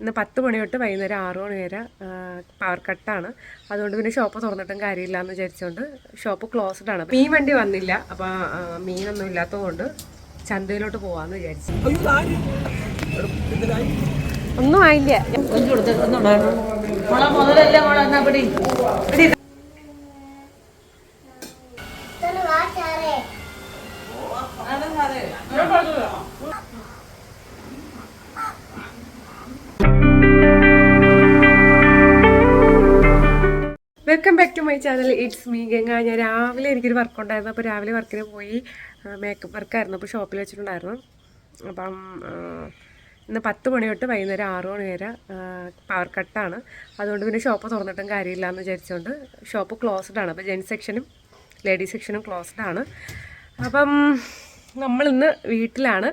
ഇന്ന് 10 മണി തൊട്ട് വൈകുന്നേരം 6 മണി വരെ പവർ കട്ടാണ്. അതുകൊണ്ട് പിന്നെ ഷോപ്പ് തുറന്നിട്ടും കാര്യമില്ല എന്ന് വിചാരിച്ചുകൊണ്ട് ഷോപ്പ് ക്ലോസ്ഡ് ആണ്. മീൻ വണ്ടി വന്നില്ല, അപ്പോൾ മീനൊന്നും ഇല്ലാത്തതുകൊണ്ട് ചന്തയിലോട്ട് പോവാന്ന് വിചാരിച്ചു. ഒന്നും ആയില്ല. Welcome back to my channel. It's me Ganga. ഞാൻ രാവിലെ എനിക്കൊരു വർക്ക് ഉണ്ടായിരുന്നു. അപ്പോൾ രാവിലെ വർക്കിന് പോയി, മേക്കപ്പ് വർക്കായിരുന്നു, അപ്പോൾ ഷോപ്പിൽ വെച്ചിട്ടുണ്ടായിരുന്നു. അപ്പം ഇന്ന് 10 മണി തൊട്ട് വൈകുന്നേരം 6 മണി വരെ പവർ കട്ടാണ്. അതുകൊണ്ട് പിന്നെ ഷോപ്പ് തുറന്നിട്ടും കാര്യമില്ല എന്ന് വിചാരിച്ചുകൊണ്ട് ഷോപ്പ് ക്ലോസ്ഡ് ആണ്. അപ്പോൾ ജെൻസ് സെക്ഷനും ലേഡീസ് സെക്ഷനും ക്ലോസ്ഡ് ആണ്. അപ്പം നമ്മളിന്ന് വീട്ടിലാണ്,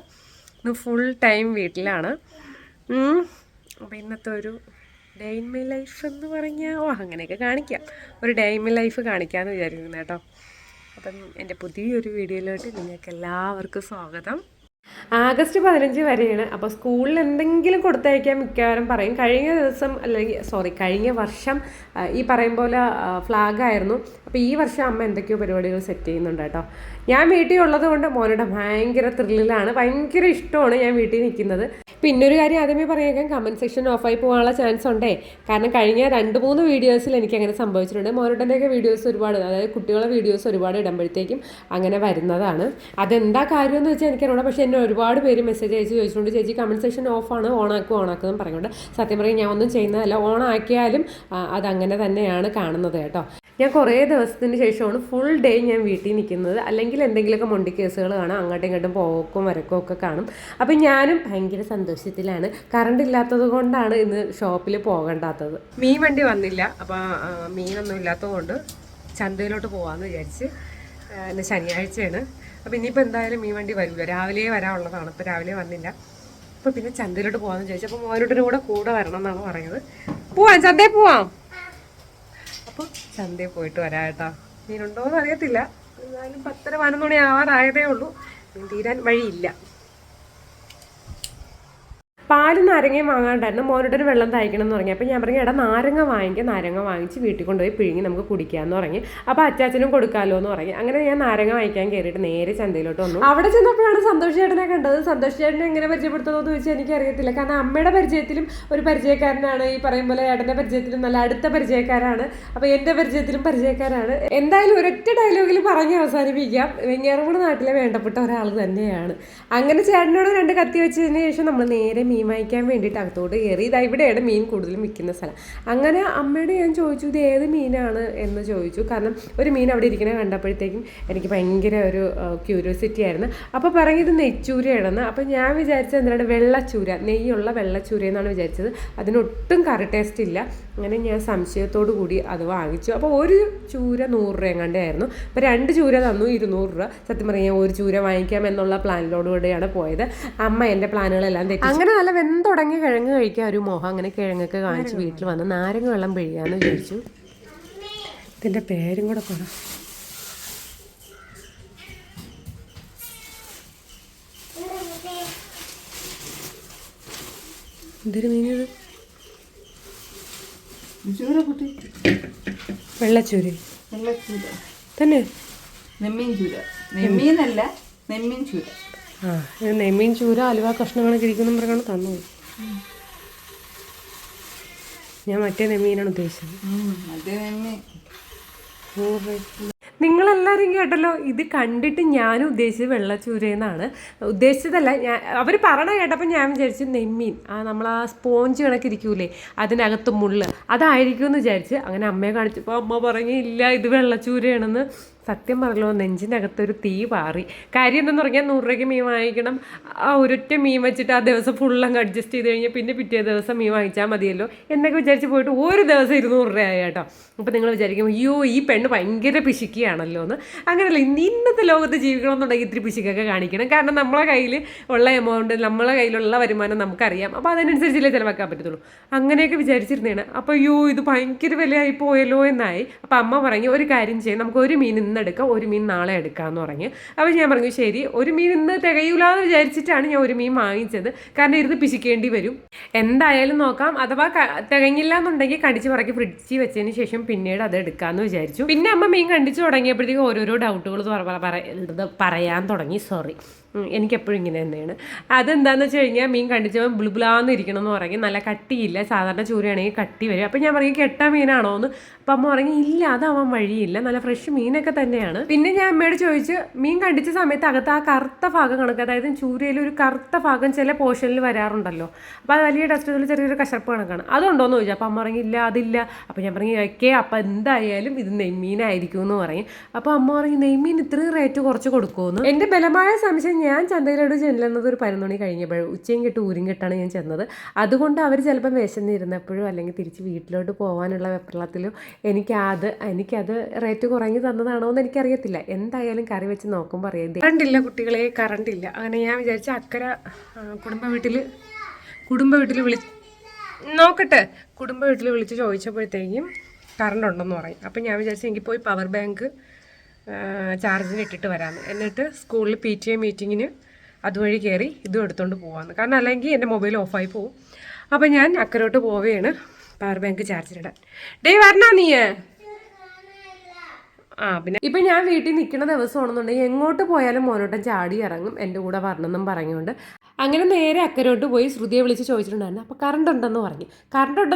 ഇന്ന് ഫുൾ ടൈം വീട്ടിലാണ്. അപ്പോൾ ഇന്നത്തെ ഒരു ഡേ ഇൻ മൈ ലൈഫ് എന്ന് പറഞ്ഞാൽ അങ്ങനെയൊക്കെ കാണിക്കാം, ഒരു ഡേ ഇൻ മൈ ലൈഫ് കാണിക്കാമെന്ന് വിചാരിക്കുന്നു കേട്ടോ. അപ്പം എൻ്റെ പുതിയൊരു വീഡിയോയിലോട്ട് നിങ്ങൾക്ക് എല്ലാവർക്കും സ്വാഗതം. ആഗസ്റ്റ് 15 വരെയാണ്. അപ്പോൾ സ്കൂളിൽ എന്തെങ്കിലും കൊടുത്തയക്കാൻ മിക്കവാറും പറയും. കഴിഞ്ഞ വർഷം ഈ പറയും പോലെ ഫ്ലാഗായിരുന്നു. അപ്പോൾ ഈ വർഷം അമ്മ എന്തൊക്കെയോ പരിപാടികൾ സെറ്റ് ചെയ്യുന്നുണ്ട് കേട്ടോ. ഞാൻ വീട്ടിൽ ഉള്ളത് കൊണ്ട് മോനോട് ഭയങ്കര ത്രില്ലിലാണ്, ഭയങ്കര ഇഷ്ടമാണ് ഞാൻ വീട്ടിൽ നിൽക്കുന്നത്. പിന്നെ ഒരു കാര്യം ആദ്യമേ പറയാം, കമൻറ്റ് സെക്ഷൻ ഓഫായി പോകാനുള്ള ചാൻസ് ഉണ്ടേ. കാരണം കഴിഞ്ഞ 2-3 വീഡിയോസിൽ എനിക്ക് അങ്ങനെ സംഭവിച്ചിട്ടുണ്ട്. മോനോട്ടൻ്റെയൊക്കെ വീഡിയോസ് ഒരുപാട്, അതായത് കുട്ടികളുടെ വീഡിയോസ് ഒരുപാട് ഇടുമ്പോഴത്തേക്കും അങ്ങനെ വരുന്നതാണ്. അതെന്താ കാര്യമെന്ന് വെച്ചാൽ എനിക്കറിയണം. പക്ഷേ എന്നെ ഒരുപാട് പേര് മെസ്സേജ് അയച്ച് ചോദിച്ചിട്ടുണ്ട്, ചേച്ചി കമൻറ്റ് സെക്ഷൻ ഓഫാണ്, ഓണാക്കുമെന്ന് പറഞ്ഞുകൊണ്ട്. സത്യം പറയും, ഞാൻ ഒന്നും ചെയ്യുന്നതല്ല. ഓണാക്കിയാലും അതങ്ങനെ തന്നെയാണ് കാണുന്നത് കേട്ടോ. ഞാൻ കുറേ ദിവസത്തിന് ശേഷമാണ് ഫുൾ ഡേ ഞാൻ വീട്ടിൽ നിൽക്കുന്നത്. അല്ലെങ്കിൽ എന്തെങ്കിലുമൊക്കെ മൊണ്ടി കേസുകൾ കാണാം, അങ്ങോട്ടും ഇങ്ങോട്ടും പോക്കും വരക്കും ഒക്കെ കാണും. അപ്പം ഞാനും ഭയങ്കര സന്തോഷത്തിലാണ്. കറണ്ട് ഇല്ലാത്തത് കൊണ്ടാണ് ഇന്ന് ഷോപ്പിൽ പോകണ്ടാത്തത്. മീൻ വണ്ടി വന്നില്ല, അപ്പോൾ മീനൊന്നും ഇല്ലാത്തതുകൊണ്ട് ചന്തയിലോട്ട് പോകാമെന്ന് വിചാരിച്ച്. ഇന്ന് ശനിയാഴ്ചയാണ്. അപ്പോൾ ഇനിയിപ്പോൾ എന്തായാലും മീൻ വണ്ടി വരില്ല, രാവിലെ വരാനുള്ളതാണ്. അപ്പോൾ രാവിലെ വന്നില്ല. അപ്പോൾ പിന്നെ ചന്തയിലോട്ട് പോകാമെന്ന് വിചാരിച്ചു. അപ്പോൾ മോനോട്ടിനും കൂടെ വരണം എന്നാണ് പറയുന്നത്. പോവാം, ചന്തയിൽ പോവാം. അപ്പോൾ ചന്തയിൽ പോയിട്ട് വരാം കേട്ടോ. മീനുണ്ടോയെന്ന് അറിയത്തില്ല, എന്തായാലും 10-11 മണി ആവാറായതേ ഉള്ളൂ. മീൻ തീരാൻ വഴിയില്ല. പാലും നാരങ്ങയും വാങ്ങാണ്ടായിരുന്നു. മോനോട്ടൊരു വെള്ളം തയ്ക്കണം എന്ന് പറഞ്ഞു. അപ്പോൾ ഞാൻ പറഞ്ഞു, എടാ നാരങ്ങ വാങ്ങിച്ച് വീട്ടിൽ കൊണ്ടുപോയി പിഴുങ്ങി നമുക്ക് കുടിക്കാമെന്ന് പറഞ്ഞു. അപ്പോൾ അച്ചാച്ചനും കൊടുക്കാമല്ലോ എന്ന് പറഞ്ഞു. അങ്ങനെ ഞാൻ നാരങ്ങ വാങ്ങിക്കാൻ കയറിയിട്ട് നേരെ ചന്തയിലോട്ട് വന്നു. അവിടെ ചെന്നപ്പോഴാണ് സന്തോഷ് ചേട്ടനെ കണ്ടത്. സന്തോഷ് ചേട്ടനെ എങ്ങനെ പരിചയപ്പെടുത്തുന്നതെന്ന് ചോദിച്ചാൽ എനിക്കറിയത്തില്ല. കാരണം അമ്മയുടെ പരിചയത്തിലും ഒരു പരിചയക്കാരനാണ്, ഈ പറയും പോലെ ഏട്ടൻ്റെ പരിചയത്തിലും നല്ല അടുത്ത പരിചയക്കാരാണ്. അപ്പോൾ എൻ്റെ പരിചയത്തിലും പരിചയക്കാരാണ്. എന്തായാലും ഒരൊറ്റ ഡയലോഗിൽ പറഞ്ഞ് അവസാനിപ്പിക്കാം, വെങ്ങാറമൂട് നാട്ടിലെ വേണ്ടപ്പെട്ട ഒരാൾ തന്നെയാണ്. അങ്ങനെ ചേട്ടനോട് 2 കത്തി വെച്ചതിന് ശേഷം നമ്മൾ നേരെ മീൻ വാങ്ങിക്കാൻ വേണ്ടിയിട്ട് അകത്തോട്ട് കയറി. ഇവിടെയാണ് മീൻ കൂടുതലും വിൽക്കുന്ന സ്ഥലം. അങ്ങനെ അമ്മയോട് ഞാൻ ചോദിച്ചു, ഇത് ഏത് മീനാണ് എന്ന് ചോദിച്ചു. കാരണം ഒരു മീൻ അവിടെ ഇരിക്കണ കണ്ടപ്പോഴത്തേക്കും എനിക്ക് ഭയങ്കര ഒരു ക്യൂരിയോസിറ്റി ആയിരുന്നു. അപ്പോൾ പറഞ്ഞത് നെയ്ച്ചൂരയാണെന്ന്. അപ്പോൾ ഞാൻ വിചാരിച്ചത് എന്താണ്, വെള്ളച്ചൂര, നെയ്യുള്ള വെള്ളച്ചൂര എന്നാണ് വിചാരിച്ചത്. അതിനൊട്ടും കറി ടേസ്റ്റ് ഇല്ല. അങ്ങനെ ഞാൻ സംശയത്തോടു കൂടി അത് വാങ്ങിച്ചു. അപ്പോൾ ഒരു ചൂര 100 രൂപ എങ്ങാണ്ടായിരുന്നു. അപ്പോൾ 2 ചൂര തന്നു, 200 രൂപ. സത്യം പറഞ്ഞാൽ ഒരു ചൂര വാങ്ങിക്കാം എന്നുള്ള പ്ലാനിലോടുകൂടിയാണ് പോയത്. അമ്മ എൻ്റെ പ്ലാനുകളെല്ലാം തെറ്റി. അങ്ങനെ നല്ല വെന്തുടങ്ങി കിഴങ്ങ് കഴിക്കാൻ ഒരു മോഹം. അങ്ങനെ കിഴങ്ങൊക്കെ കാണിച്ച് വീട്ടിൽ വന്ന് നാരങ്ങ വെള്ളം പിഴിയാന്ന് വിചാരിച്ചു. ഇതിൻ്റെ പേരും കൂടെ പറ. എന്തൊരു മീനത്? വെള്ളച്ചൂര തന്നെ. നെമ്മീൻ ചൂര അലുവ കഷ്ണങ്ങളൊക്കെ ഇരിക്കുന്ന പറഞ്ഞാണ് തന്നു. ഞാൻ മറ്റേ നെമ്മീനാണ് ഉദ്ദേശിച്ചത്. നിങ്ങളെല്ലാവരും കേട്ടല്ലോ, ഇത് കണ്ടിട്ട് ഞാനും ഉദ്ദേശിച്ചത് വെള്ളച്ചൂരയെന്നാണ് ഉദ്ദേശിച്ചതല്ല. അവർ പറയണ കേട്ടപ്പോൾ ഞാൻ വിചാരിച്ചു നെമ്മീൻ, നമ്മൾ സ്പോഞ്ച് കണക്കിരിക്കൂലേ അതിനകത്ത് മുള്ള്, അതായിരിക്കും എന്ന് വിചാരിച്ച്. അങ്ങനെ അമ്മയെ കാണിച്ചപ്പോൾ അമ്മ പറഞ്ഞില്ല ഇത് വെള്ളച്ചൂരയാണെന്ന്. സത്യം പറഞ്ഞല്ലോ, നെഞ്ചിൻ്റെ അകത്തൊരു തീ പാറി. കാര്യം എന്തെന്ന് പറഞ്ഞാൽ 100 രൂപയ്ക്ക് മീൻ വാങ്ങിക്കണം. ആ ഒരൊറ്റ മീൻ വെച്ചിട്ട് ആ ദിവസം ഫുള്ളങ്ങ് അഡ്ജസ്റ്റ് ചെയ്ത് കഴിഞ്ഞാൽ പിന്നെ പിറ്റേ ദിവസം മീൻ വാങ്ങിച്ചാൽ മതിയല്ലോ എന്നൊക്കെ വിചാരിച്ച് പോയിട്ട് ഒരു ദിവസം 200 രൂപയായി കേട്ടോ. അപ്പോൾ നിങ്ങൾ വിചാരിക്കും, അയ്യോ ഈ പെണ്ണ് ഭയങ്കര പിശുക്കിയാണല്ലോ എന്ന്. അങ്ങനെയല്ല, ഇന്നത്തെ ലോകത്ത് ജീവിക്കണമെന്നുണ്ടെങ്കിൽ ഇത്തിരി പിശുക്കൊക്കെ കാണിക്കണം. കാരണം നമ്മളെ കയ്യിൽ ഉള്ള എമൗണ്ട്, നമ്മളെ കയ്യിലുള്ള വരുമാനം നമുക്കറിയാം. അപ്പോൾ അതിനനുസരിച്ചല്ലേ ചിലവാക്കാൻ പറ്റത്തുള്ളൂ. അങ്ങനെയൊക്കെ വിചാരിച്ചിരുന്നതാണ്. അപ്പോൾ അയ്യോ ഇത് ഭയങ്കര വിലയായി പോയല്ലോ എന്നായി. അപ്പോൾ അമ്മ പറഞ്ഞു, ഒരു കാര്യം ചെയ്യാം, നമുക്ക് ഒരു മീൻ ഇന്ന് ഇന്ന് എടുക്കാം, ഒരു മീൻ നാളെ എടുക്കാമെന്ന് പറഞ്ഞു. അപ്പോൾ ഞാൻ പറഞ്ഞു ശരി, ഒരു മീൻ ഇന്ന് തികയൂലാന്ന് വിചാരിച്ചിട്ടാണ് ഞാൻ ഒരു മീൻ വാങ്ങിച്ചത്. കാരണം ഇരുന്ന് പിശിക്കേണ്ടി വരും. എന്തായാലും നോക്കാം, അഥവാ തികഞ്ഞില്ല എന്നുണ്ടെങ്കിൽ കടിച്ച് പറക്കി ഫ്രിഡ്ജിൽ വെച്ചതിന് ശേഷം പിന്നീട് അത് എടുക്കാമെന്ന് വിചാരിച്ചു. പിന്നെ അമ്മ മീൻ കണ്ടിച്ച് തുടങ്ങിയപ്പോഴത്തേക്കും ഓരോരോ ഡൗട്ടുകൾ പറയാൻ തുടങ്ങി. സോറി, എനിക്കെപ്പോഴും ഇങ്ങനെ തന്നെയാണ്. അതെന്താണെന്ന് വെച്ച് കഴിഞ്ഞാൽ മീൻ കണ്ടിച്ചപ്പോൾ ബുളുബുലാന്ന് ഇരിക്കണം എന്ന് പറയും. നല്ല കട്ടിയില്ല, സാധാരണ ചൂരയാണെങ്കിൽ കട്ടി വരും. അപ്പം ഞാൻ പറയും കെട്ട മീനാണോ എന്ന്. അപ്പം അമ്മ പറയും ഇല്ല, അതാവാൻ വഴിയില്ല, നല്ല ഫ്രഷ് മീനൊക്കെ തന്നെയാണ്. പിന്നെ ഞാൻ അമ്മയോട് ചോദിച്ച് മീൻ കണ്ടിച്ച സമയത്ത് അകത്ത് ആ കറുത്ത ഭാഗം കണക്ക്, അതായത് ചൂരയിൽ ഒരു കറുത്ത ഭാഗം ചില പോർഷനിൽ വരാറുണ്ടല്ലോ, അപ്പോൾ അത് വലിയ ടെസ്റ്റിൽ ചെറിയൊരു കശപ്പ് കണക്കാണ്, അതുണ്ടോയെന്ന് ചോദിച്ചു. അപ്പം അമ്മ പറയും ഇല്ല, അതില്ല. അപ്പം ഞാൻ പറയും ഓക്കെ, അപ്പം എന്തായാലും ഇത് നെയ്മീനായിരിക്കും എന്ന് പറയും. അപ്പോൾ അമ്മ പറയും നെയ്മീൻ ഇത്രയും റേറ്റ് കുറച്ച് കൊടുക്കുമെന്ന്. എൻ്റെ ബലമായ സംശയം, ഞാൻ ചന്തയിലോട് ചെല്ലുന്നത് ഒരു 11 മണി കഴിഞ്ഞപ്പോഴും ഉച്ചയും കിട്ടും ഊരും കിട്ടാണ് ഞാൻ ചെന്നത്. അതുകൊണ്ട് അവർ ചിലപ്പം വിശന്നിരുന്നപ്പോഴും അല്ലെങ്കിൽ തിരിച്ച് വീട്ടിലോട്ട് പോകാനുള്ള വെപ്രളത്തിലും എനിക്കത് റേറ്റ് കുറഞ്ഞ് തന്നതാണോ എന്ന് എനിക്കറിയത്തില്ല. എന്തായാലും കറി വെച്ച് നോക്കുമ്പോൾ അറിയാം. കറണ്ടില്ല കുട്ടികളെ, കറണ്ടില്ല. അങ്ങനെ ഞാൻ വിചാരിച്ച അക്കര കുടുംബ വീട്ടിൽ വിളിച്ച് ചോദിച്ചപ്പോഴത്തേക്കും കറണ്ട് ഉണ്ടെന്ന് പറയും. അപ്പം ഞാൻ വിചാരിച്ചു എനിക്ക് പോയി പവർ ബാങ്ക് ചാർജിന് ഇട്ടിട്ട് വരാമെന്ന്. എന്നിട്ട് സ്കൂളിൽ PTA മീറ്റിങ്ങിന് അതുവഴി കയറി ഇതും എടുത്തുകൊണ്ട് പോകാമെന്ന്. കാരണം അല്ലെങ്കിൽ എൻ്റെ മൊബൈൽ ഓഫായി പോകും. അപ്പം ഞാൻ അക്കരോട്ട് പോവുകയാണ് പവർ ബാങ്ക് ചാർജിനിടാൻ. വരണോ നീ? പിന്നെ ഇപ്പം ഞാൻ വീട്ടിൽ നിൽക്കുന്ന ദിവസമാണെന്നുണ്ടെങ്കിൽ എങ്ങോട്ട് പോയാലും മോനോട്ടം ചാടി ഇറങ്ങും എൻ്റെ കൂടെ വരണമെന്നും പറഞ്ഞുകൊണ്ട്. അങ്ങനെ നേരെ അക്കരോട്ട് പോയി ശ്രുതിയെ വിളിച്ച് ചോദിച്ചിട്ടുണ്ടായിരുന്നു. അപ്പോൾ കറണ്ട് ഉണ്ടെന്ന്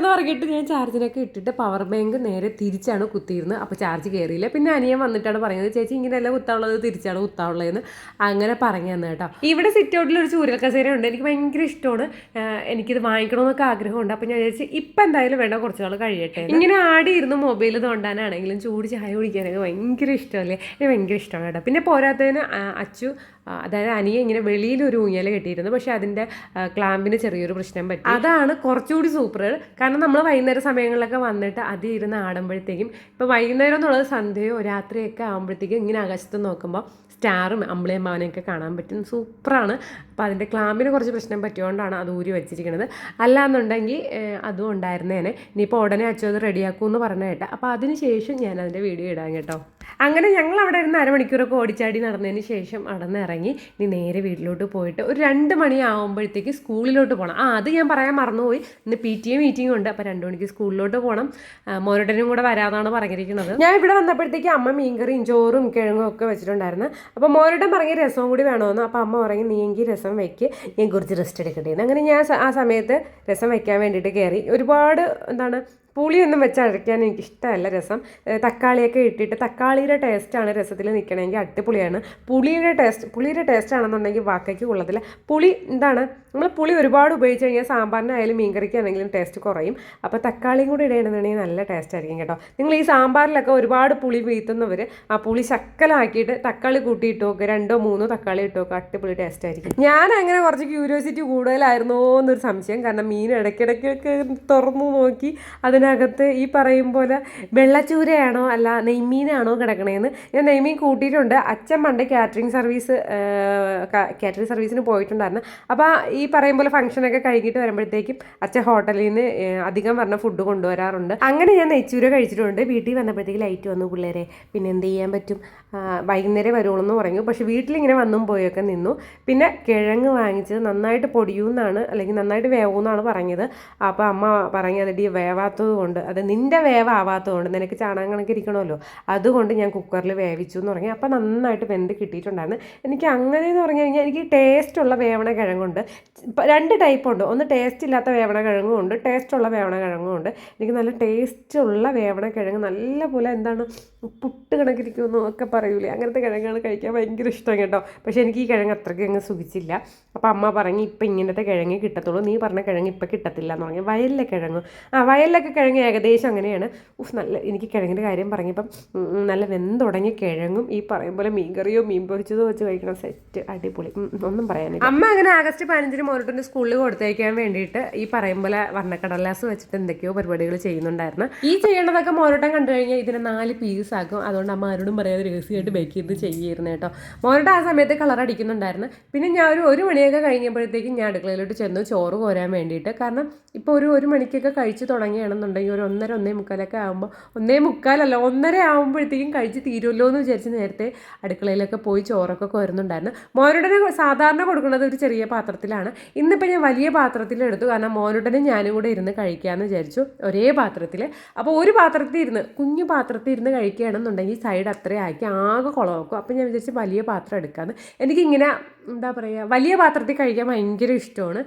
പറഞ്ഞിട്ട് ഞാൻ ചാർജിനൊക്കെ ഇട്ടിട്ട് പവർ ബാങ്ക് നേരെ തിരിച്ചാണ് കുത്തിയിരുന്നത്. അപ്പോൾ ചാർജ് കയറിയില്ല. പിന്നെ അനിയൻ വന്നിട്ടാണ് പറയുന്നത് ചേച്ചി ഇങ്ങനെയല്ല കുത്താനുള്ളത്, തിരിച്ചാണ് കുത്താനുള്ളതെന്ന് അങ്ങനെ പറഞ്ഞു തന്നെ കേട്ടോ. ഇവിടെ സിറ്റ് ഔട്ടിൽ ഒരു ചൂരൽ കസേര ഉണ്ട്, എനിക്ക് ഭയങ്കര ഇഷ്ടമാണ്. എനിക്കിത് വാങ്ങിക്കണമെന്നൊക്കെ ആഗ്രഹമുണ്ട്. അപ്പോൾ ഞാൻ വിചാരിച്ചു ഇപ്പം എന്തായാലും വേണ്ട, കുറച്ച് നാൾ കഴിയട്ടെ. ഇങ്ങനെ ആടിയിരുന്ന് മൊബൈൽ തോണ്ടാനാണെങ്കിലും ചൂട് ചായ കുടിക്കാനൊക്കെ ഭയങ്കര ഇഷ്ടമല്ലേ, എനിക്ക് ഭയങ്കര ഇഷ്ടമാണ് കേട്ടോ. പിന്നെ പോരാത്തതിന് അച്ചു, അതായത് അനിയെ ഇങ്ങനെ വെളിയിലൊരു ഊഞ്ഞാൽ കെട്ടിയിരുന്നു. പക്ഷെ അതിൻ്റെ ക്ലാമ്പിന് ചെറിയൊരു പ്രശ്നം പറ്റി. അതാണ് കുറച്ചുകൂടി സൂപ്പർ. കാരണം നമ്മൾ വൈകുന്നേര സമയങ്ങളിലൊക്കെ വന്നിട്ട് അത് ഇരുന്ന് ആടുമ്പോഴത്തേക്കും, ഇപ്പോൾ വൈകുന്നേരം എന്നുള്ളത് സന്ധ്യയോ രാത്രിയൊക്കെ ആകുമ്പോഴത്തേക്കും ഇങ്ങനെ ആകാശത്ത് നോക്കുമ്പോൾ സ്റ്റാറും അമ്പിളിയമ്മാവനെയൊക്കെ കാണാൻ പറ്റും. സൂപ്പറാണ്. അപ്പോൾ അതിൻ്റെ ക്ലാമ്പിന് കുറച്ച് പ്രശ്നം പറ്റിയോണ്ടാണ് അത് ഊരി വെച്ചിരിക്കുന്നത്. അല്ലാന്നുണ്ടെങ്കിൽ അതും ഉണ്ടായിരുന്നേനെ. ഇനിയിപ്പോൾ ഉടനെ അച്ചു അത് റെഡിയാക്കുമെന്ന് പറഞ്ഞ കേട്ടോ. അപ്പോൾ അതിന് ശേഷം ഞാൻ അതിൻ്റെ വീഡിയോ ഇടാൻ കേട്ടോ. അങ്ങനെ ഞങ്ങൾ അവിടെ ഇരുന്ന് അരമണിക്കൂറൊക്കെ ഓടിച്ചാടി നടന്നതിന് ശേഷം അവിടെ നിന്ന് ഇറങ്ങി ഇനി നേരെ വീട്ടിലോട്ട് പോയിട്ട് ഒരു 2 മണിയാകുമ്പോഴത്തേക്ക് സ്കൂളിലോട്ട് പോകണം. അത് ഞാൻ പറയാൻ മറന്നുപോയി. ഇന്ന് PTA മീറ്റിംഗ് ഉണ്ട്. അപ്പോൾ 2 മണിക്ക് സ്കൂളിലോട്ട് പോകണം. മോനോട്ടനും കൂടെ വരാമെന്നാണ് പറഞ്ഞിരിക്കുന്നത്. ഞാൻ ഇവിടെ വന്നപ്പോഴത്തേക്ക് അമ്മ മീൻകറിയും ചോറും കിഴങ്ങും ഒക്കെ വെച്ചിട്ടുണ്ടായിരുന്നു. അപ്പോൾ മോനോട്ടൻ പറഞ്ഞ രസവും കൂടി വേണമെന്ന്. അപ്പോൾ അമ്മ പറയും നീ എങ്കിൽ രസം വയ്ക്ക്, ഞാൻ കുറച്ച് റെസ്റ്റ് എടുക്കട്ടെ. അങ്ങനെ ഞാൻ ആ സമയത്ത് രസം വയ്ക്കാൻ വേണ്ടിയിട്ട് കയറി. ഒരുപാട് പുളിയൊന്നും വെച്ച് അരയ്ക്കാൻ എനിക്കിഷ്ടമല്ല രസം. തക്കാളിയൊക്കെ ഇട്ടിട്ട്, തക്കാളിയുടെ ടേസ്റ്റാണ് രസത്തിൽ നിൽക്കണമെങ്കിൽ അടിപൊളിയാണ്. പുളിയുടെ ടേസ്റ്റ് ആണെന്നുണ്ടെങ്കിൽ വാക്കയ്ക്ക് കൊള്ളത്തില്ല. നമ്മൾ പുളി ഒരുപാട് ഉപയോഗിച്ച് കഴിഞ്ഞാൽ സാമ്പാറിനായാലും മീൻകറിക്കാണെങ്കിലും ടേസ്റ്റ് കുറയും. അപ്പോൾ തക്കാളിയും കൂടി ഇടണമെന്നുണ്ടെങ്കിൽ നല്ല ടേസ്റ്റ് ആയിരിക്കും കേട്ടോ. നിങ്ങൾ ഈ സാമ്പാറിലൊക്കെ ഒരുപാട് പുളി വീഴ്ത്തുന്നവർ ആ പുളി ശക്കലാക്കിയിട്ട് തക്കാളി കൂട്ടിയിട്ട് നോക്കുക, 2-3 തക്കാളി ഇട്ട് നോക്കുക, അടിപൊളി ടേസ്റ്റ് ആയിരിക്കും. ഞാൻ അങ്ങനെ കുറച്ച് ക്യൂരിയോസിറ്റി കൂടുതലായിരുന്നോ എന്നൊരു സംശയം. കാരണം മീൻ ഇടയ്ക്കിടയ്ക്കൊക്കെ തുറന്നു നോക്കി അതിനകത്ത് ഈ പറയും പോലെ വെള്ളച്ചൂരയാണോ അല്ല നെയ്മീനാണോ കിടക്കണേന്ന്. ഞാൻ നെയ്മീൻ കൂട്ടിയിട്ടുണ്ട്. അച്ഛൻ പണ്ട് കാറ്ററിംഗ് സർവീസിന് പോയിട്ടുണ്ടായിരുന്നു. അപ്പോൾ ഈ പറയും പോലെ ഫംഗ്ഷനൊക്കെ കഴിഞ്ഞിട്ട് വരുമ്പോഴത്തേക്കും അച്ഛൻ ഹോട്ടലിൽ നിന്ന് അധികം പറഞ്ഞ ഫുഡ് കൊണ്ടുവരാറുണ്ട്. അങ്ങനെ ഞാൻ നെയ്ച്ചൂര കഴിച്ചിട്ടുണ്ട്. വീട്ടിൽ വന്നപ്പോഴത്തേക്ക് ലൈറ്റ് വന്നു പിള്ളേരെ, പിന്നെ എന്ത് ചെയ്യാൻ പറ്റും, വൈകുന്നേരം വരുള്ളൂ എന്ന് പറഞ്ഞു. പക്ഷേ വീട്ടിലിങ്ങനെ വന്നും പോയൊക്കെ നിന്നു. പിന്നെ കിഴങ്ങ് വാങ്ങിച്ചത് നന്നായിട്ട് പൊടിയൂന്നാണ്, അല്ലെങ്കിൽ നന്നായിട്ട് വേവൂന്നാണ് പറഞ്ഞത്. അപ്പോൾ അമ്മ പറഞ്ഞത് വേവാത്തത് കൊണ്ട്, അത് നിൻ്റെ വേവാവാത്തത് കൊണ്ട്, നിനക്ക് ചാണകം കണക്കിരിക്കണമല്ലോ, അതുകൊണ്ട് ഞാൻ കുക്കറിൽ വേവിച്ചു എന്ന് പറഞ്ഞു. അപ്പോൾ നന്നായിട്ട് വെന്ത് കിട്ടിയിട്ടുണ്ടായിരുന്നു. എനിക്ക് അങ്ങനെയെന്ന് പറഞ്ഞു കഴിഞ്ഞാൽ എനിക്ക് ടേസ്റ്റുള്ള വേവണ കിഴങ്ങുണ്ട്. 2 ടൈപ്പ് ഉണ്ട്. ഒന്ന് ടേസ്റ്റ് ഇല്ലാത്ത വേവണ കിഴങ്ങും ഉണ്ട്, ടേസ്റ്റുള്ള വേവണ കിഴങ്ങും ഉണ്ട്. എനിക്ക് നല്ല ടേസ്റ്റുള്ള വേവണ കിഴങ്ങ് നല്ലപോലെ പുട്ട് കണക്കിരിക്കുമെന്നോ ഒക്കെ പറയൂലേ, അങ്ങനത്തെ കിഴങ്ങാണ് കഴിക്കാൻ ഭയങ്കര ഇഷ്ടം കേട്ടോ. പക്ഷേ എനിക്ക് ഈ കിഴങ്ങ് അത്രയ്ക്ക് അങ്ങ് സുഖിച്ചില്ല. അപ്പോൾ അമ്മ പറഞ്ഞ് ഇപ്പം ഇങ്ങനത്തെ കിഴങ്ങ് കിട്ടത്തുള്ളൂ, നീ പറഞ്ഞ കിഴങ്ങ് ഇപ്പം കിട്ടത്തില്ല എന്ന് പറഞ്ഞു. വയലിലെ കിഴങ്ങ്, വയലിലൊക്കെ കിഴങ്ങ് ഏകദേശം അങ്ങനെയാണ്. എനിക്ക് കിഴങ്ങിൻ്റെ കാര്യം പറഞ്ഞപ്പം നല്ല വെന്തുടങ്ങിയ കിഴങ്ങും ഈ പറയും പോലെ മീൻകറിയോ മീൻ പൊരിച്ചതോ വെച്ച് കഴിക്കണം, സെറ്റ് അടിപൊളി, ഒന്നും പറയാനില്ല. അമ്മ അങ്ങനെ ആഗസ്റ്റ് 15 മോനോട്ടൻ്റെ സ്കൂളിൽ കൊടുത്തേക്കാൻ വേണ്ടിയിട്ട് ഈ പറയും പോലെ വർണ്ണക്കടലാസ് വെച്ചിട്ട് എന്തൊക്കെയോ പരിപാടികൾ ചെയ്യുന്നുണ്ടായിരുന്നു. ഈ ചെയ്യേണ്ടതൊക്കെ മോനോട്ടം കണ്ടു കഴിഞ്ഞാൽ ഇതിനെ 4 പീസ് ആക്കും. അതുകൊണ്ട് അമ്മ ആരോടും പറയാതെ രഹസ്യമായിട്ട് ബേക്ക് ചെയ്ത് ചെയ്യായിരുന്നു കേട്ടോ. മോനോട്ടം ആ സമയത്ത് കളർ അടിക്കുന്നുണ്ടായിരുന്നു. പിന്നെ ഞാൻ ഒരു മണിയൊക്കെ കഴിഞ്ഞപ്പോഴത്തേക്കും ഞാൻ അടുക്കളയിലോട്ട് ചെന്നു ചോറ് കോരാൻ വേണ്ടിയിട്ട്. കാരണം ഇപ്പോൾ ഒരു മണിക്കൊക്കെ കഴിച്ച് തുടങ്ങിയാണെന്നുണ്ടെങ്കിൽ കഴിക്കുകയാണെന്നുണ്ടെങ്കിൽ ഒരു 1:30 ആകുമ്പോൾ 1:45 1:30 ആകുമ്പോഴത്തേക്കും കഴിച്ച് തീരുമല്ലോ എന്ന് വിചാരിച്ച് നേരത്തെ അടുക്കളയിലൊക്കെ പോയി ചോറൊക്കെ കോരുന്നുണ്ടായിരുന്നു. മോനുടനെ സാധാരണ കൊടുക്കുന്നത് ഒരു ചെറിയ പാത്രത്തിലാണ്. ഇന്നിപ്പോൾ ഞാൻ വലിയ പാത്രത്തിലെടുത്തു. കാരണം മോനുടനും ഞാനും കൂടെ ഇരുന്ന് കഴിക്കാമെന്ന് വിചാരിച്ചു ഒരേ പാത്രത്തിൽ. അപ്പോൾ ഒരു പാത്രത്തിൽ ഇരുന്ന് കുഞ്ഞു പാത്രത്തിൽ ഇരുന്ന് കഴിക്കുകയാണെന്നുണ്ടെങ്കിൽ സൈഡ് അത്രയും ആക്കി ആകെ കുളമാക്കും. അപ്പോൾ ഞാൻ വിചാരിച്ച് വലിയ പാത്രം എടുക്കാമെന്ന്. എനിക്കിങ്ങനെ എന്താ പറയുക, വലിയ പാത്രത്തിൽ കഴിക്കാൻ ഭയങ്കര ഇഷ്ടമാണ്.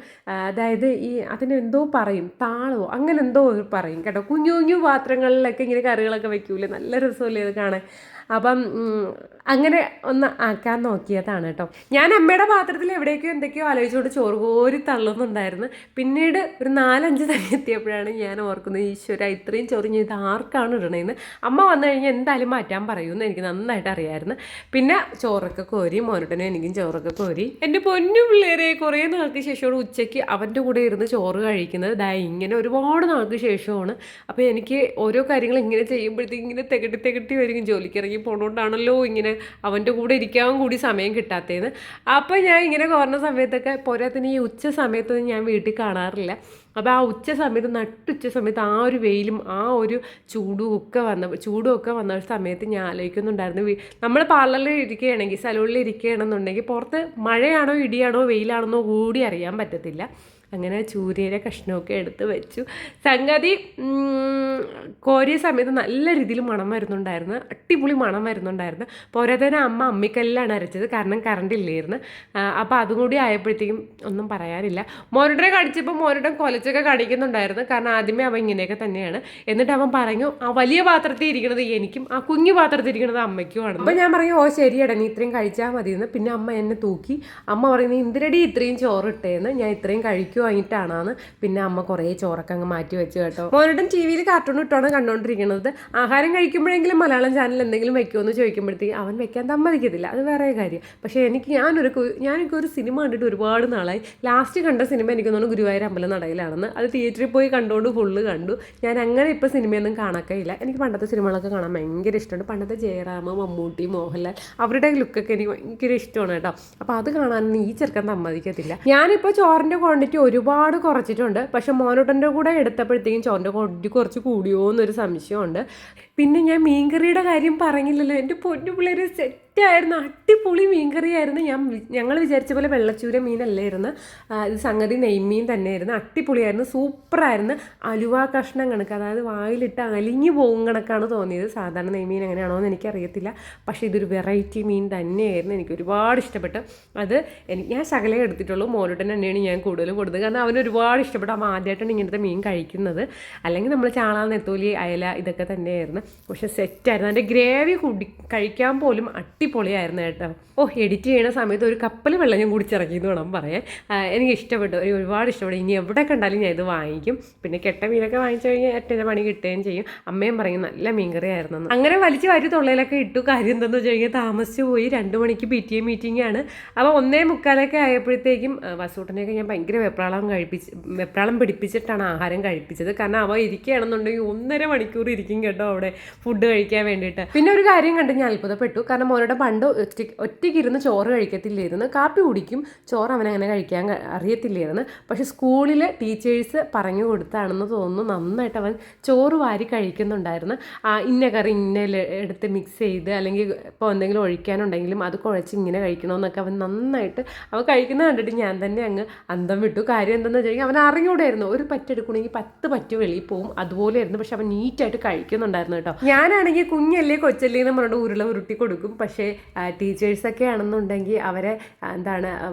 അതായത് അതിന് എന്തോ പറയും, താളമോ അങ്ങനെ എന്തോ പറയും കേട്ടോ. കുഞ്ഞു കുഞ്ഞു പാത്രങ്ങളിലൊക്കെ ഇങ്ങനെ കറികളൊക്കെ വെക്കൂലേ, നല്ല രസമല്ലേ അത് കാണാൻ. അപ്പം അങ്ങനെ ഒന്ന് ആക്കാൻ നോക്കിയതാണ് കേട്ടോ. ഞാൻ അമ്മയുടെ പാത്രത്തിൽ എവിടേക്കോ എന്തൊക്കെയോ ആലോചിച്ചുകൊണ്ട് ചോറ് കോരി തള്ളുന്നുണ്ടായിരുന്നു. പിന്നീട് ഒരു 4-5 തവണ എത്തിയപ്പോഴാണ് ഞാൻ ഓർക്കുന്നത്, ഈശ്വര ഇത്രയും ചോറ് ഞാൻ ഇത് ആർക്കാണ് ഇടണേന്ന്. അമ്മ വന്നു കഴിഞ്ഞാൽ എന്തായാലും മാറ്റാൻ പറയുമെന്ന് എനിക്ക് നന്നായിട്ട് അറിയാമായിരുന്നു. പിന്നെ ചോറൊക്കെ കോരി, മോനുടനും എനിക്കും ചോറൊക്കെ കോരി. എൻ്റെ പൊന്നു പിള്ളേരെ കുറേ നാൾക്ക് ശേഷമാണ് ഉച്ചയ്ക്ക് അവൻ്റെ കൂടെ ഇരുന്ന് ചോറ് കഴിക്കുന്നത്. ഇങ്ങനെ ഒരുപാട് നാൾക്ക് ശേഷമാണ്. അപ്പോൾ എനിക്ക് ഓരോ കാര്യങ്ങൾ ഇങ്ങനെ ചെയ്യുമ്പോഴത്തേക്കും ഇങ്ങനെ തികട്ടി വരും. ജോലിക്കിറങ്ങി പോണോണ്ടാണല്ലോ ഇങ്ങനെ അവൻ്റെ കൂടെ ഇരിക്കാൻ കൂടി സമയം കിട്ടാത്തതെന്ന്. അപ്പോൾ ഞാൻ ഇങ്ങനെ കുറഞ്ഞ സമയത്തൊക്കെ പോരാത്തിന് ഈ ഉച്ച സമയത്തൊന്നും ഞാൻ വീട്ടിൽ കാണാറില്ല. അപ്പോൾ ആ ഉച്ച സമയത്ത് നട്ടുച്ച സമയത്ത് ആ ഒരു വെയിലും ആ ഒരു ചൂടും ഒക്കെ വന്ന സമയത്ത് ഞാൻ ആലോചിക്കുന്നുണ്ടായിരുന്നു, നമ്മൾ പാർലറിൽ ഇരിക്കുകയാണെങ്കിൽ സലൂണിൽ ഇരിക്കുകയാണെന്നുണ്ടെങ്കിൽ പുറത്ത് മഴയാണോ ഇടിയാണോ വെയിലാണെന്നോ കൂടി അറിയാൻ പറ്റത്തില്ല. അങ്ങനെ ചൂരയുടെ കഷ്ണമൊക്കെ എടുത്ത് വെച്ചു. സംഗതി കോരിയ സമയത്ത് നല്ല രീതിയിൽ മണം വരുന്നുണ്ടായിരുന്നു, അടിപൊളി മണം വരുന്നുണ്ടായിരുന്നു. പോരാത്തതിന് അമ്മ അമ്മിക്കല്ലിലാണ് അരച്ചത്, കാരണം കറണ്ട് ഇല്ലായിരുന്നു. അപ്പോൾ അതും കൂടി ആയപ്പോഴത്തേക്കും ഒന്നും പറയാനില്ല. മോനുടനെ കടിച്ചപ്പോൾ മോനുടൻ കൊലച്ചൊക്കെ കടിക്കുന്നുണ്ടായിരുന്നു, കാരണം ആദ്യമേ അവൻ ഇങ്ങനെയൊക്കെ തന്നെയാണ്. എന്നിട്ട് അവൻ പറഞ്ഞു, ആ വലിയ പാത്രത്തിൽ ഇരിക്കുന്നത് എനിക്കും ആ കുഞ്ഞു പാത്രത്തിൽ ഇരിക്കുന്നത് അമ്മയ്ക്കുമാണ്. അപ്പോൾ ഞാൻ പറഞ്ഞു, ഓ ശരിയടാ നീ ഇത്രയും കഴിച്ചാൽ മതിയെന്ന്. പിന്നെ അമ്മ എന്നെ തൂക്കി. അമ്മ പറയുന്നത്, എന്തിനടി ഇത്രയും ചോറ് ഇട്ടേന്ന്, ഞാൻ ഇത്രയും കഴിക്കുവായിട്ടാണ്. പിന്നെ അമ്മ കുറേ ചോറൊക്കെ അങ്ങ് മാറ്റി വെച്ചു കേട്ടോ. മോനുടൻ ടി വിയിൽ കാർട്ടൂൺ ഇട്ടാണ് കണ്ടുകൊണ്ടിരിക്കുന്നത്. ആഹാരം കഴിക്കുമ്പോഴെങ്കിലും മലയാളം ചാനൽ എന്തെങ്കിലും വെക്കുമെന്ന് ചോദിക്കുമ്പോഴത്തേക്ക് അവൻ വെക്കാൻ സമ്മതിക്കത്തില്ല, അത് വേറെ കാര്യം. പക്ഷേ ഞാനൊക്കെ ഒരു സിനിമ കണ്ടിട്ട് ഒരുപാട് നാളായി. ലാസ്റ്റ് കണ്ട സിനിമ എനിക്ക് തോന്നുന്നു ഗുരുവായൂർ അമ്പലം നടയിലാണെന്ന്. അത് തിയേറ്ററിൽ പോയി കണ്ടുകൊണ്ട് ഫുള്ള് കണ്ടു. ഞാൻ അങ്ങനെ ഇപ്പോൾ സിനിമയൊന്നും കാണാക്കയില്ല. എനിക്ക് പണ്ടത്തെ സിനിമകളൊക്കെ കാണാൻ ഭയങ്കര ഇഷ്ടമാണ്. പണ്ടത്തെ ജയറാം, മമ്മൂട്ടി, മോഹൻലാൽ അവരുടെ ലുക്കൊക്കെ എനിക്ക് ഭയങ്കര ഇഷ്ടമാണ് കേട്ടോ. അപ്പോൾ അത് കാണാനൊന്നും ഈ ചെറുക്കൻ സമ്മതിക്കത്തില്ല. ഞാനിപ്പോൾ ചോറിൻ്റെ ക്വാണ്ടിറ്റി ഒരുപാട് കുറച്ചിട്ടുണ്ട്. പക്ഷെ മോനുടൻ്റെ കൂടെ എടുത്തപ്പോഴത്തേക്കും ചോറിൻ്റെ ക്വാണ്ടിറ്റി കുറച്ച് കൂടിയോ എന്നൊരു സംശയമുണ്ട്. പിന്നെ ഞാൻ മീൻകറിയുടെ കാര്യം പറഞ്ഞില്ലല്ലോ. എൻ്റെ പൊന്നു പിള്ളേര് സെറ്റായിരുന്നു, അടിപൊളി മീൻകറിയായിരുന്നു. ഞങ്ങൾ വിചാരിച്ച പോലെ വെള്ളച്ചൂര മീനല്ലായിരുന്നു ഇത്, സംഗതി നെയ്മീൻ തന്നെയായിരുന്നു. അടിപൊളിയായിരുന്നു, സൂപ്പറായിരുന്നു. അലുവ കഷ്ണം കണക്ക്, അതായത് വായിലിട്ട് അലിഞ്ഞു പോകും കണക്കാണ് തോന്നിയത്. സാധാരണ നെയ്മീൻ എങ്ങനെയാണോ എന്ന് എനിക്കറിയത്തില്ല, പക്ഷേ ഇതൊരു വെറൈറ്റി മീൻ തന്നെയായിരുന്നു. എനിക്ക് ഒരുപാട് ഇഷ്ടപ്പെട്ടു. അത് ഞാൻ ശകലേ എടുത്തിട്ടുള്ളൂ. മോനുടൻ തന്നെയാണ് ഞാൻ കൂടുതലും കൊടുത്തത്, കാരണം അവന് ഒരുപാട് ഇഷ്ടപ്പെട്ടു. അവൻ ആദ്യമായിട്ടാണ് ഇങ്ങനത്തെ മീൻ കഴിക്കുന്നത്. അല്ലെങ്കിൽ നമ്മൾ ചാള, നെത്തോലി, അയല ഇതൊക്കെ തന്നെയായിരുന്നു. പക്ഷെ സെറ്റായിരുന്നു. അതിൻ്റെ ഗ്രേവി കഴിക്കാൻ പോലും അടിപൊളിയായിരുന്നു കേട്ടോ. എഡിറ്റ് ചെയ്യുന്ന സമയത്ത് ഒരു കപ്പൽ വെള്ളം ഞാൻ കുടിച്ചിറങ്ങി എന്ന് വേണം പറയാൻ. എനിക്ക് ഇഷ്ടപ്പെട്ടു, ഒരുപാട് ഇഷ്ടപ്പെട്ടു. ഇനി എവിടെ കണ്ടാലും ഞാൻ ഇത് വാങ്ങിക്കും. പിന്നെ കെട്ട മീനൊക്കെ വാങ്ങിച്ചു കഴിഞ്ഞാൽ ഏറ്റവും പണി കിട്ടുകയും ചെയ്യും. അമ്മയും പറയും നല്ല മീൻകറി ആയിരുന്നു. അങ്ങനെ വലിച്ച് വാരി തൊള്ളയിലൊക്കെ ഇട്ടു. കാര്യം എന്താണെന്ന് വെച്ച് കഴിഞ്ഞാൽ താമസിച്ച് പോയി. 2 മണിക്ക് PTA മീറ്റിംഗ് ആണ്. അപ്പോൾ 1:45 ആയപ്പോഴത്തേക്കും വസൂട്ടനെയൊക്കെ ഞാൻ ഭയങ്കര വെപ്രാളം പിടിപ്പിച്ചിട്ടാണ് ആഹാരം കഴിപ്പിച്ചത്. കാരണം അവ ഇരിക്കുകയാണെന്നുണ്ടെങ്കിൽ 1.5 മണിക്കൂർ ഇരിക്കും കേട്ടോ അവിടെ ഫുഡ് കഴിക്കാൻ വേണ്ടിയിട്ട്. പിന്നെ ഒരു കാര്യം കണ്ട് ഞാൻ അത്ഭുതപ്പെട്ടു. കാരണം മോനുടെ പണ്ട് ഒറ്റയ്ക്കിരുന്ന് ചോറ് കഴിക്കത്തില്ലായിരുന്നു, കാപ്പി കുടിക്കും. ചോറ് അവനങ്ങനെ കഴിക്കാൻ അറിയത്തില്ലായിരുന്നു. പക്ഷെ സ്കൂളിൽ ടീച്ചേഴ്സ് പറഞ്ഞു കൊടുത്താണെന്ന് തോന്നുന്നു, നന്നായിട്ട് അവൻ ചോറ് വാരി കഴിക്കുന്നുണ്ടായിരുന്നു. ഇന്ന കറി എടുത്ത് മിക്സ് ചെയ്ത്, അല്ലെങ്കിൽ ഇപ്പോൾ എന്തെങ്കിലും ഒഴിക്കാനുണ്ടെങ്കിലും അത് കുഴച്ച് ഇങ്ങനെ കഴിക്കണമെന്നൊക്കെ അവൻ നന്നായിട്ട് കഴിക്കുന്നത് കണ്ടിട്ട് ഞാൻ തന്നെ അങ്ങ് അന്തം വിട്ടു. കാര്യം എന്താണെന്ന് വെച്ച് കഴിഞ്ഞാൽ അവൻ അറിഞ്ഞൂടായിരുന്നു, ഒരു പറ്റെടുക്കണമെങ്കിൽ 10 പറ്റ് വെളിയിൽ പോവും, അതുപോലെയായിരുന്നു. പക്ഷെ അവൻ നീറ്റായിട്ട് കഴിക്കുന്നുണ്ടായിരുന്നു കേട്ടോ. ഞാനാണെങ്കിൽ കുഞ്ഞല്ലേ കൊച്ചല്ലേ എന്ന് പറഞ്ഞിട്ട് ഉരുട്ടി കൊടുക്കും. പക്ഷേ ടീച്ചേഴ്സൊക്കെ ആണെന്നുണ്ടെങ്കിൽ അവരെ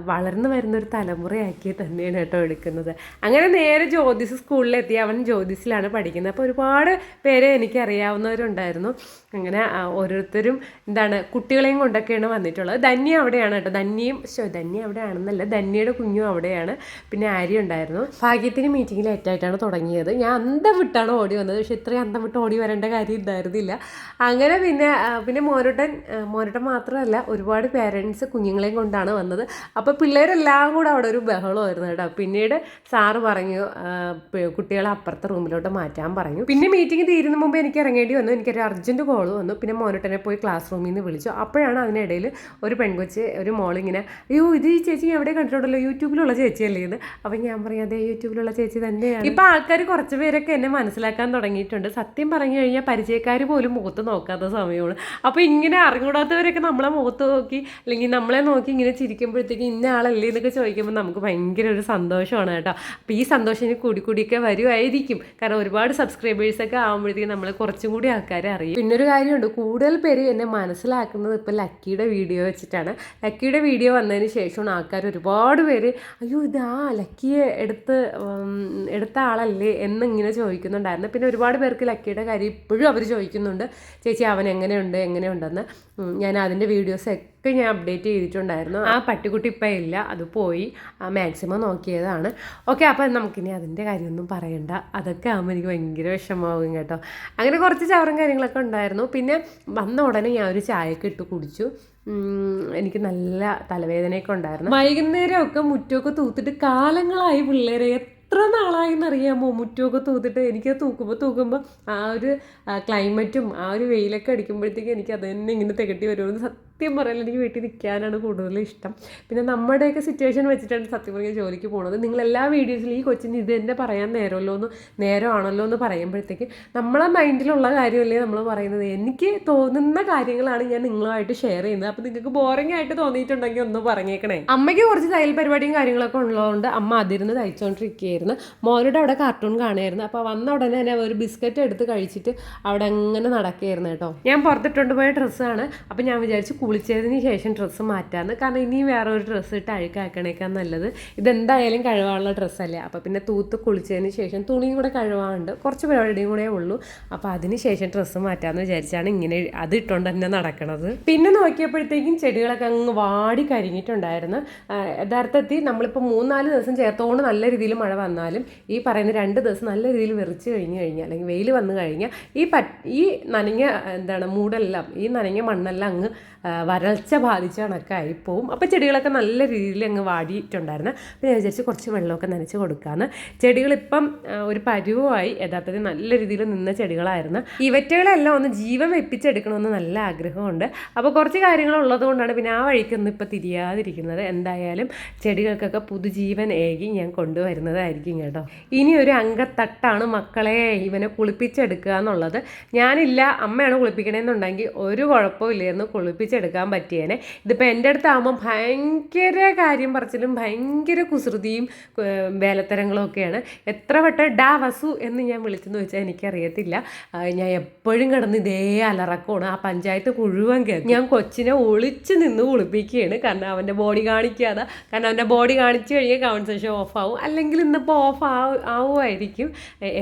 വളർന്നു വരുന്നൊരു തലമുറയാക്കി തന്നെയാണ് കേട്ടോ എടുക്കുന്നത്. അങ്ങനെ നേരെ ജ്യോതിസ് സ്കൂളിലെത്തി. അവൻ ജ്യോതിസിലാണ് പഠിക്കുന്നത്. അപ്പോൾ ഒരുപാട് പേരെ എനിക്കറിയാവുന്നവരുണ്ടായിരുന്നു. അങ്ങനെ ഓരോരുത്തരും കുട്ടികളെയും കൊണ്ടൊക്കെയാണ് വന്നിട്ടുള്ളത്. ധന്യ അവിടെയാണ് കേട്ടോ. ധന്യ അവിടെ ആണെന്നല്ല, ധന്യയുടെ കുഞ്ഞും അവിടെയാണ്. പിന്നെ ആര്യ ഉണ്ടായിരുന്നു. ഭാഗ്യത്തിന് മീറ്റിംഗ് ലേറ്റായിട്ടാണ് തുടങ്ങിയത്. ഞാൻ അന്തം വിട്ടാണ് ഓടി വന്നത്. പക്ഷേ ഇത്രയും അന്തം വിട്ട് ഓടി വരേണ്ട കാര്യം ഉണ്ടായിരുന്നില്ല. അങ്ങനെ പിന്നെ മോനുട്ടൻ ചേട്ടൻ മാത്രമല്ല ഒരുപാട് പേരൻസ് കുഞ്ഞുങ്ങളെയും കൊണ്ടാണ് വന്നത്. അപ്പോൾ പിള്ളേരെല്ലാം കൂടെ അവിടെ ഒരു ബഹളമായിരുന്നു കേട്ടോ. പിന്നീട് സാറ് പറഞ്ഞു കുട്ടികളെ അപ്പുറത്തെ റൂമിലോട്ട് മാറ്റാൻ പറഞ്ഞു. പിന്നെ മീറ്റിംഗ് തീരുന്ന മുമ്പ് എനിക്ക് ഇറങ്ങേണ്ടി വന്നു. എനിക്കൊരു അർജൻറ്റ് കോൾ വന്നു. പിന്നെ മോനിട്ടനെ പോയി ക്ലാസ് റൂമിൽ നിന്ന് വിളിച്ചു. അപ്പോഴാണ് അതിനിടയിൽ ഒരു പെൺകൊച്ച് ഒരു മോളിങ്ങനെ അയ്യോ ഇത് ഈ ചേച്ചി എവിടെ കണ്ടിട്ടുണ്ടല്ലോ, യൂട്യൂബിലുള്ള ചേച്ചിയല്ലേ ഇത്. അപ്പം ഞാൻ പറയാം അതെ യൂട്യൂബിലുള്ള ചേച്ചി തന്നെയാണ്. ഇപ്പം ആൾക്കാർ കുറച്ച് പേരൊക്കെ എന്നെ മനസ്സിലാക്കാൻ തുടങ്ങിയിട്ടുണ്ട്. സത്യം പറഞ്ഞു കഴിഞ്ഞാൽ പരിചയക്കാർ പോലും മുഖത്ത് നോക്കാത്ത സമയമാണ്. അപ്പോൾ ഇങ്ങനെ അറിഞ്ഞൂടാത്തവരൊക്കെ നമ്മളെ മുഖത്ത് നോക്കി അല്ലെങ്കിൽ നമ്മളെ നോക്കി ഇങ്ങനെ ചിരിക്കുമ്പോഴത്തേക്ക് ഇന്ന ആളല്ലേ എന്നൊക്കെ ചോദിക്കുമ്പോൾ നമുക്ക് ഭയങ്കര ഒരു സന്തോഷമാണ് കേട്ടോ. അപ്പോൾ ഈ സന്തോഷം ഇനി കൂടിക്കൂടിയൊക്കെ വരുമായിരിക്കും. കാരണം ഒരുപാട് സബ്സ്ക്രൈബേഴ്സൊക്കെ ആകുമ്പോഴത്തേക്കും നമ്മൾ കുറച്ചും കൂടി ആൾക്കാരെ അറിയും. പിന്നൊരു കാര്യമുണ്ട്, കൂടുതൽ പേര് എന്നെ മനസ്സിലാക്കുന്നത് ഇപ്പോൾ ലക്കിയുടെ വീഡിയോ വെച്ചിട്ടാണ്. ലക്കിയുടെ വീഡിയോ വന്നതിന് ശേഷമാണ് ആൾക്കാർ ഒരുപാട് പേര് അയ്യോ ഇതാ ലക്കിയെ എടുത്ത ആളല്ലേ എന്നിങ്ങനെ ചോദിക്കുന്നുണ്ടായിരുന്നു. പിന്നെ ഒരുപാട് പേർക്ക് ലക്കിയുടെ കാര്യം ഇപ്പോഴും അവർ ചോദിക്കുന്നുണ്ട്, ചേച്ചി അവൻ എങ്ങനെയുണ്ടെന്ന്. ഞാൻ അതിൻ്റെ വീഡിയോസൊക്കെ ഞാൻ അപ്ഡേറ്റ് ചെയ്തിട്ടുണ്ടായിരുന്നു. ആ പട്ടിക്കുട്ടി ഇപ്പം ഇല്ല, അത് പോയി, മാക്സിമം നോക്കിയതാണ്. ഓക്കെ, അപ്പം നമുക്കിനി അതിൻ്റെ കാര്യമൊന്നും പറയണ്ട. അതൊക്കെ ആകുമ്പോൾ എനിക്ക് ഭയങ്കര വിഷമമാകും കേട്ടോ. അങ്ങനെ കുറച്ച് ചവറും കാര്യങ്ങളൊക്കെ ഉണ്ടായിരുന്നു. പിന്നെ വന്ന ഉടനെ ഞാൻ ഒരു ചായയൊക്കെ ഇട്ട് കുടിച്ചു. എനിക്ക് നല്ല തലവേദനയൊക്കെ ഉണ്ടായിരുന്നു. വൈകുന്നേരമൊക്കെ മുറ്റമൊക്കെ തൂത്തിട്ട് കാലങ്ങളായി പിള്ളേരെ, എത്ര നാളായെന്നറിയാമോ മുറ്റമൊക്കെ തൂത്തിട്ട്. എനിക്കത് തൂക്കുമ്പോൾ ആ ഒരു ക്ലൈമറ്റും ആ ഒരു വെയിലൊക്കെ അടിക്കുമ്പോഴത്തേക്കും എനിക്ക് അത് തന്നെ ഇങ്ങനെ തികട്ടി വരുമെന്ന് സത്യം പറയാൻ എനിക്ക് വീട്ടിൽ നിൽക്കാനാണ് കൂടുതൽ ഇഷ്ടം. പിന്നെ നമ്മുടെയൊക്കെ സിറ്റുവേഷൻ വെച്ചിട്ടാണ് സത്യം പറഞ്ഞാൽ ജോലിക്ക് പോകുന്നത്. നിങ്ങളെല്ലാ വീഡിയോസിലും ഈ കൊച്ചിന് ഇത് തന്നെ പറയാൻ നേരമാണല്ലോ എന്ന് പറയുമ്പോഴത്തേക്ക് നമ്മളെ മൈൻഡിലുള്ള കാര്യമല്ലേ നമ്മൾ പറയുന്നത്. എനിക്ക് തോന്നുന്ന കാര്യങ്ങളാണ് ഞാൻ നിങ്ങളുമായിട്ട് ഷെയർ ചെയ്യുന്നത്. അപ്പോൾ നിങ്ങൾക്ക് ബോറിംഗ് ആയിട്ട് തോന്നിയിട്ടുണ്ടെങ്കിൽ ഒന്ന് പറഞ്ഞേക്കണേ. അമ്മയ്ക്ക് കുറച്ച് തയ്യൽ പരിപാടിയും കാര്യങ്ങളൊക്കെ ഉള്ളതുകൊണ്ട് അമ്മ അതിരുന്ന് തയ്ച്ചുകൊണ്ടിരിക്കുകയായിരുന്നു. മോനോട് അവിടെ കാർട്ടൂൺ കാണുമായിരുന്നു. അപ്പോൾ വന്ന ഉടനെ തന്നെ ഒരു ബിസ്ക്കറ്റ് എടുത്ത് കഴിച്ചിട്ട് അവിടെ അങ്ങനെ നടക്കുകയായിരുന്നു കേട്ടോ. ഞാൻ പുറത്തിട്ടുകൊണ്ട് പോയ ഡ്രസ്സാണ്. അപ്പോൾ ഞാൻ വിചാരിച്ചു കുളിച്ചതിന് ശേഷം ഡ്രസ്സ് മാറ്റാമെന്ന്. കാരണം ഇനി വേറെ ഒരു ഡ്രസ്സ് ഇട്ട് അഴുക്കാക്കണേക്കാൻ നല്ലത്. ഇതെന്തായാലും കഴുകാനുള്ള ഡ്രസ്സല്ലേ. അപ്പോൾ പിന്നെ തൂത്ത് കുളിച്ചതിന് ശേഷം തുണിയും കൂടെ കഴുകാനുണ്ട്, കുറച്ച് പരിപാടിയും കൂടെ ഉള്ളൂ. അപ്പോൾ അതിന് ശേഷം ഡ്രസ്സ് മാറ്റാമെന്ന് വിചാരിച്ചാണ് ഇങ്ങനെ അത് ഇട്ടുകൊണ്ട് തന്നെ നടക്കണത്. പിന്നെ നോക്കിയപ്പോഴത്തേക്കും ചെടികളൊക്കെ അങ്ങ് വാടി കരിഞ്ഞിട്ടുണ്ടായിരുന്നു. യഥാർത്ഥത്തിൽ നമ്മളിപ്പോൾ 3-4 ദിവസം ചേർത്തോണ്ട് നല്ല രീതിയിൽ മഴ വന്നാലും ഈ പറയുന്ന 2 ദിവസം നല്ല രീതിയിൽ വെറിച്ച് കഴിഞ്ഞാൽ അല്ലെങ്കിൽ വെയിൽ വന്നു കഴിഞ്ഞാൽ ഈ നനഞ്ഞ മൂടെല്ലാം ഈ നനഞ്ഞ മണ്ണെല്ലാം അങ്ങ് വരൾച്ച ബാധിച്ച കണക്കായി പോവും. അപ്പോൾ ചെടികളൊക്കെ നല്ല രീതിയിൽ അങ്ങ് വാടിയിട്ടുണ്ടായിരുന്നു. അപ്പോൾ ഞാൻ വിചാരിച്ച് കുറച്ച് വെള്ളമൊക്കെ നനച്ച് കൊടുക്കാമെന്ന്. ചെടികളിപ്പം ഒരു പരുവമായി. യഥാർത്ഥത്തിൽ നല്ല രീതിയിൽ നിന്ന ചെടികളായിരുന്നു. ഇവറ്റകളെല്ലാം ഒന്ന് ജീവൻ വെപ്പിച്ചെടുക്കണമെന്ന് നല്ല ആഗ്രഹമുണ്ട്. അപ്പോൾ കുറച്ച് കാര്യങ്ങളുള്ളത് കൊണ്ടാണ് പിന്നെ ആ വഴിക്കൊന്നും ഇപ്പോൾ തിരിയാതിരിക്കുന്നത്. എന്തായാലും ചെടികൾക്കൊക്കെ പുതുജീവൻ ഏകി ഞാൻ കൊണ്ടുവരുന്നതായിരിക്കും കേട്ടോ. ഇനി ഒരു അങ്കത്തട്ടാണ് മക്കളെ ഇവനെ കുളിപ്പിച്ചെടുക്കുക എന്നുള്ളത്. ഞാനില്ല, അമ്മയാണ് കുളിപ്പിക്കണമെന്നുണ്ടെങ്കിൽ ഒരു കുഴപ്പമില്ലായിരുന്നു, കുളിപ്പിച്ചെടുക്കാൻ പറ്റിയേനെ. ഇതിപ്പോൾ എൻ്റെ അടുത്താകുമ്പോൾ ഭയങ്കര കാര്യം പറച്ചിലും ഭയങ്കര കുസൃതിയും വേലത്തരങ്ങളും ഒക്കെയാണ്. എത്ര വട്ടം ഡാ വസു എന്ന് ഞാൻ വിളിച്ചെന്ന് വെച്ചാൽ എനിക്കറിയത്തില്ല. ഞാൻ എപ്പോഴും കിടന്ന് ഇതേ അലറക്കമാണ്. ആ പഞ്ചായത്ത് മുഴുവൻ കേൾക്കും. ഞാൻ കൊച്ചിനെ ഒളിച്ച് നിന്ന് കുളിപ്പിക്കുകയാണ്. കാരണം അവൻ്റെ ബോഡി കാണിക്കാതെ, കാരണം അവൻ്റെ ബോഡി കാണിച്ചു കഴിഞ്ഞാൽ കമൻസേഷൻ ഓഫാവും. അല്ലെങ്കിൽ ഇന്നിപ്പോൾ ഓഫ് ആവുമായിരിക്കും.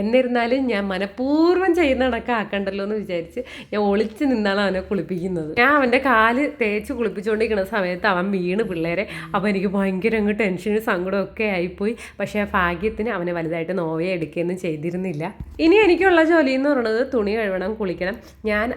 എന്നിരുന്നാലും ഞാൻ മനഃപൂർവ്വം ചെയ്യുന്ന കണക്കാക്കണ്ടല്ലോ എന്ന് വിചാരിച്ച് ഞാൻ ഒളിച്ച് നിന്നാണ് അവനെ കുളിപ്പിക്കുന്നത്. ഞാൻ അവൻ്റെ കാല് തേച്ച് കുളിപ്പിച്ചുകൊണ്ടിരിക്കുന്ന സമയത്ത് അവൻ വീണ് പിള്ളേരെ. അപ്പോൾ എനിക്ക് ഭയങ്കര അങ്ങ് ടെൻഷനും സങ്കടമൊക്കെ ആയിപ്പോയി. പക്ഷേ ഭാഗ്യത്തിന് അവനെ വലുതായിട്ട് നോവയെ എടുക്കുകയൊന്നും ചെയ്തിരുന്നില്ല. ഇനി എനിക്കുള്ള ജോലി എന്ന് പറയുന്നത് തുണി കഴുകണം, കുളിക്കണം. ഞാൻ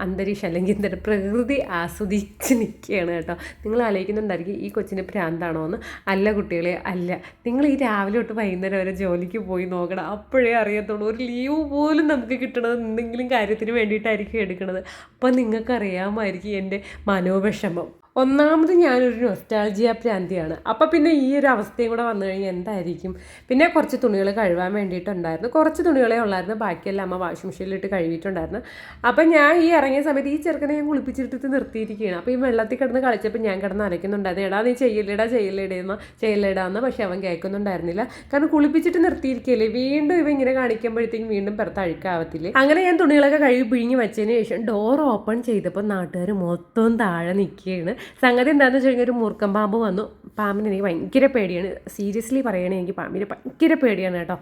അന്തരീക്ഷം അല്ലെങ്കിൽ പ്രകൃതി ആസ്വദിച്ച് നിൽക്കുകയാണ് കേട്ടോ. നിങ്ങൾ ആലോചിക്കുന്നുണ്ടായിരിക്കും ഈ കൊച്ചിന് ഭ്രാന്താണോ എന്ന്. അല്ല കുട്ടികളെ, അല്ല. നിങ്ങൾ ഈ രാവിലെ തൊട്ട് വൈകുന്നേരം വരെ ജോലിക്ക് പോയി നോക്കണം, അപ്പോഴേ അറിയത്തുള്ളൂ. ഒരു ലീവ് പോലും നമുക്ക് കിട്ടണത് എന്തെങ്കിലും കാര്യത്തിന് വേണ്ടിയിട്ടായിരിക്കും എടുക്കുന്നത്. അപ്പം നിങ്ങൾക്കറിയാമായിരിക്കും എൻ്റെ മനോവിഷമം. ഒന്നാമത് ഞാനൊരു നൊസ്റ്റാൾജിയ പ്രാന്തിയാണ്. അപ്പോൾ പിന്നെ ഈ ഒരു അവസ്ഥയും കൂടെ വന്നു കഴിഞ്ഞാൽ എന്തായിരിക്കും. പിന്നെ കുറച്ച് തുണികൾ കഴുകാൻ വേണ്ടിയിട്ടുണ്ടായിരുന്നു. കുറച്ച് തുണികളെ ഉള്ളായിരുന്നു, ബാക്കിയെല്ലാം അമ്മ വാഷിംഗ് മെഷീനിലിട്ട് കഴുകിയിട്ടുണ്ടായിരുന്നു. അപ്പം ഞാൻ ഈ ഇറങ്ങിയ സമയത്ത് ഈ ചെറുക്കനെ ഞാൻ കുളിപ്പിച്ചിട്ട് നിർത്തിയിരിക്കുകയാണ്. അപ്പോൾ ഈ വെള്ളത്തിൽ കിടന്ന് കളിച്ചപ്പോൾ ഞാൻ കിടന്ന് അലയ്ക്കുന്നുണ്ടായിരുന്നു. എടാ നീ ചെയ്യല്ലേടാന്ന്. പക്ഷേ അവൻ കേൾക്കുന്നുണ്ടായിരുന്നില്ല. കാരണം കുളിപ്പിച്ചിട്ട് നിർത്തിയിരിക്കുകയല്ലേ, വീണ്ടും ഇവ ഇങ്ങനെ കാണിക്കുമ്പോഴത്തേക്കും വീണ്ടും പുറത്ത് അഴുക്കാവത്തില്ലേ. അങ്ങനെ ഞാൻ തുണികളൊക്കെ കഴുകി പിഴിഞ്ഞ് വെച്ചതിന് ശേഷം ഡോർ ഓപ്പൺ ചെയ്തപ്പോൾ നാട്ടുകാർ മൊത്തം താഴെ നിൽക്കുകയാണ്. സംഗതി എന്താണെന്ന് വെച്ച് കഴിഞ്ഞാൽ ഒരു മൂർക്കം പാമ്പ് വന്നു. പാമ്പിന് എനിക്ക് ഭയങ്കര പേടിയാണ്. സീരിയസ്ലി പറയുകയാണെങ്കിൽ എനിക്ക് പാമ്പിന് ഭയങ്കര പേടിയാണ് കേട്ടോ.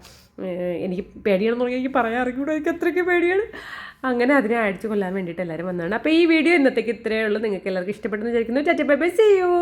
എനിക്ക് പേടിയാണെന്ന് പറഞ്ഞാൽ എനിക്ക് പറയാറില്ല, എനിക്ക് അത്രയ്ക്ക് പേടിയാണ്. അങ്ങനെ അതിനെ അടിച്ചു കൊല്ലാൻ വേണ്ടിയിട്ട് എല്ലാവരും വന്നതാണ്. അപ്പോൾ ഈ വീഡിയോ ഇന്നത്തേക്ക് ഇത്രയേ ഉള്ളൂ. നിങ്ങൾക്ക് എല്ലാവർക്കും ഇഷ്ടപ്പെട്ടെന്ന് വിചാരിക്കുന്നു. Tata bye bye, see U.